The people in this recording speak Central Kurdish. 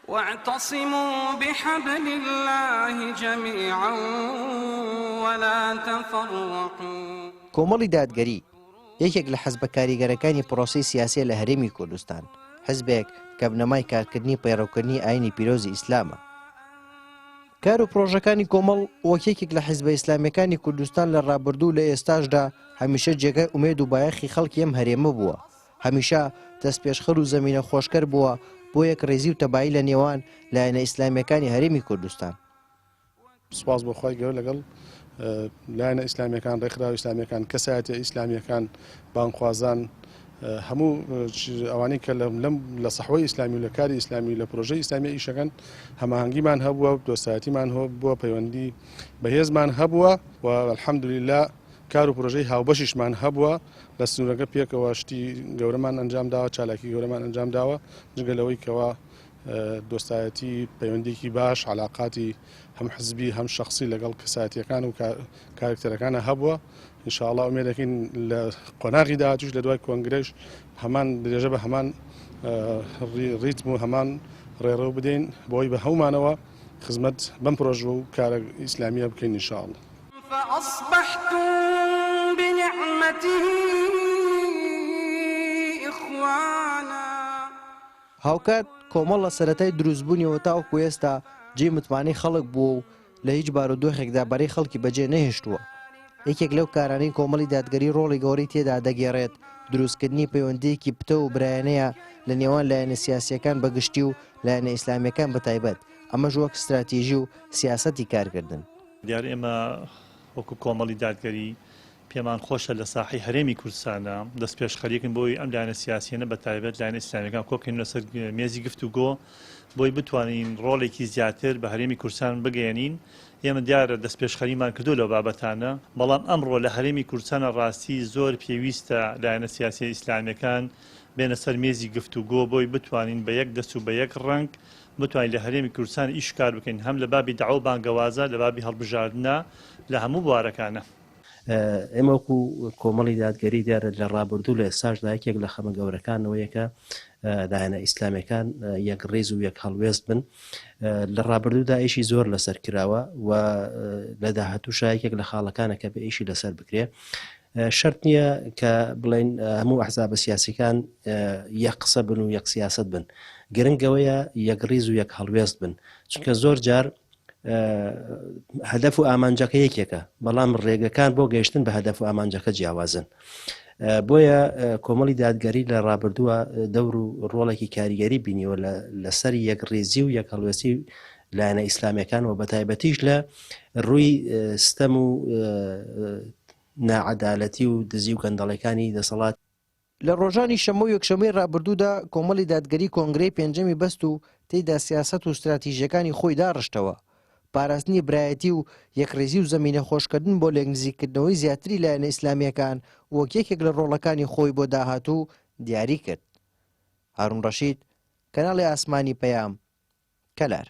واعتصموا بحبل الله جميعا ولا تفرقوا. کۆمەڵی دادگەری یەکێک لە حەزبە کاریگەرەکانی پرۆسی سیاسی لە هەرێمی کوردستان، حزبێک کە بنەمای کارکردنی پەیڕەوکردنی ئاینی پیرۆزی ئیسلامە. کار و پرۆژەکانی کۆمەڵ وەک یەکێک لە حیزبە ئیسلامیەکانی کوردستان لە ڕابردوو لە ئێستاشدا هەمیشە جێگای ئومێد و بایەخی خەڵکی ئەم هەرێمە بووە، هەمیشە دەست پێشخەر و زەمینە خۆشکەر بووە بۆ یەک ڕێزی و تەبایی لە نێوان لایەنە ئیسلامیەکانی هەرێمی کوردستان. سوپاس بۆ خۆی گەورە لەگەڵ لایەنە ئیسلامیەکان، ڕێکخراوە ئیسلامیەکان، کەسایەتیە ئیسلامیەکان، بانخوازان، هەموو ئەوانەی کە لە سەحوەی ئیسلامی و لە کاری ئیسلامی و لە پرۆژەی ئیسلامی ئیشەکەن هەماهەنگیمان هەبووە، دۆستایەتیمان بووە، پەیوەندی بەهێزمان هەبووە و الحەمدولیلا کار و پرۆژەی هاوبەشیشمان هەبووە. لە سنوورەکە پێکەوە شتی گەورەمان ئەنجام داوە، چالاکی گەورەمان ئەنجام داوە، جگە لەوەی کەوە دۆستایەتی پەیوەندێکی باش، علاقاتی هەم حزبی هەم شخصی لەگەڵ کەسایەتیەکان و کارکتەرەکانە هەبووە. ئینشاءڵڵا ئومێدەکەین لە قۆناغی داهاتووش لە دوای کۆنگرەش هەمان درێژە بە هەمان ڕیتم و هەمان ڕێڕەو بدەین بۆی بە هەمومانەوە خزمەت بەم پرۆژە و کارە ئیسلامیە بکەین ئینشاءڵڵا. فأصبحتم بنعمته إخوانا. هاوکات کۆمەڵ لە سەرەتای دروستبوونیەوە تاوەکو ئێستا جێی متمانەی خەڵک بووە و لە هیچ بارودۆخێکدا بەرەی خەڵکی بەجێ نەهێشتووە. یەکێک لەو کارانەی کۆمەڵی دادگەری ڕۆڵی گەورەی تێدا دەگێڕێت دروستکردنی پەیوەندیەکی پتە و برایانەیە لە نێوان لایەنە سیاسیەکان بەگشتی و لایەنە ئیسلامیەکان بەتایبەت، ئەمەش وەک استراتیژی و سیاسەتی کارکردن. دیارە ئێمە وەکو کۆمەڵی دادگەری پێمان خۆشە لە ساحی هەرێمی کوردستانە دەست پێشخەریەکن بۆی ئەم لایەنە سیاسیانە بەتایبەت لایەنە ئیسلامیەکان کۆکەین لەسەر مێزی گفتوگۆ بۆی بتوانین ڕۆڵێکی زیاتر بە هەرێمی کوردستان بگەێنین. ئێمە دیارە دەست پێشخەریمان کردو لەو بابەتانە، بەڵام ئەمڕۆ لە هەرێمی کوردستانە ڕاستی زۆر پێویستە لایەنە سیاسی ئیسلامیەکان بێنە سەر مێزی گفتوگۆ بۆی بتوانین بە یەک دەست و بە یەک ڕنگ بتوانین لە هەرێمی کوردستان ئیش کار بکەین، هەم لە بابی داعوا و بانگەوازە، لە بابی هەڵبژاردنە لە هەموو بوارەکانە. ئێمە وەکو کۆمەڵی دادگەری دیارە لە ڕابردوو لە ئێستاشدا یەکێک لە خەمە گەورەکانەوەیەکە لایەنە ئیسلامیەکان یەک ڕێز و یەک هەڵوێست بن. لە ڕابردوودا ئیشی زۆر لەسەر کراوە و لە داهاتووشا یەکێک لە خاڵەکانە کە بە ئیشی لەسەر بکرێ. شەرت نییە کە بڵێن هەموو ئەحزابە سیاسیەکان یەک قسە بن و یەک سیاست بن، گرنگەوەیە یەک ڕێز و یەک هەڵوێست بن، چونکە زۆر جار هەدەف و ئامانجەکە یەکێکە، بەڵام ڕێگەکان بۆ گەیشتن بە هەدەف و ئامانجەکە جیاوازن. بۆیە کۆمەڵی دادگەری لە ڕابردووە دەور و ڕۆڵێکی کاریگەری بینیوە لەسەر یەک ڕێزی و یەک هەڵوێستی لایەنە ئیسلامیەکان و بەتایبەتیش لە ڕووی ستەم و ناعەدالەتی و دزی و گەندەڵەکانی دەسەڵات. لە ڕۆژانی شەمە و یەکشەمەی ڕابردوودا کۆمەڵی دادگەری کۆنگرەی پێنجەمی بەست و تێیدا سیاسەت و استراتیژیەکانی خۆی داڕشتەوە، پاراستنی برایەتی و یەکڕێزی و زەمینە خۆشکردن بۆ لێنزیکردنەوەی زیاتری لایەنە ئیسلامیەکان وەک یەکێک لە ڕۆڵەکانی خۆی بۆ داهاتوو دیاری کرد. هارون ڕەشید، کەناڵی ئاسمانی پەیام، کەلار.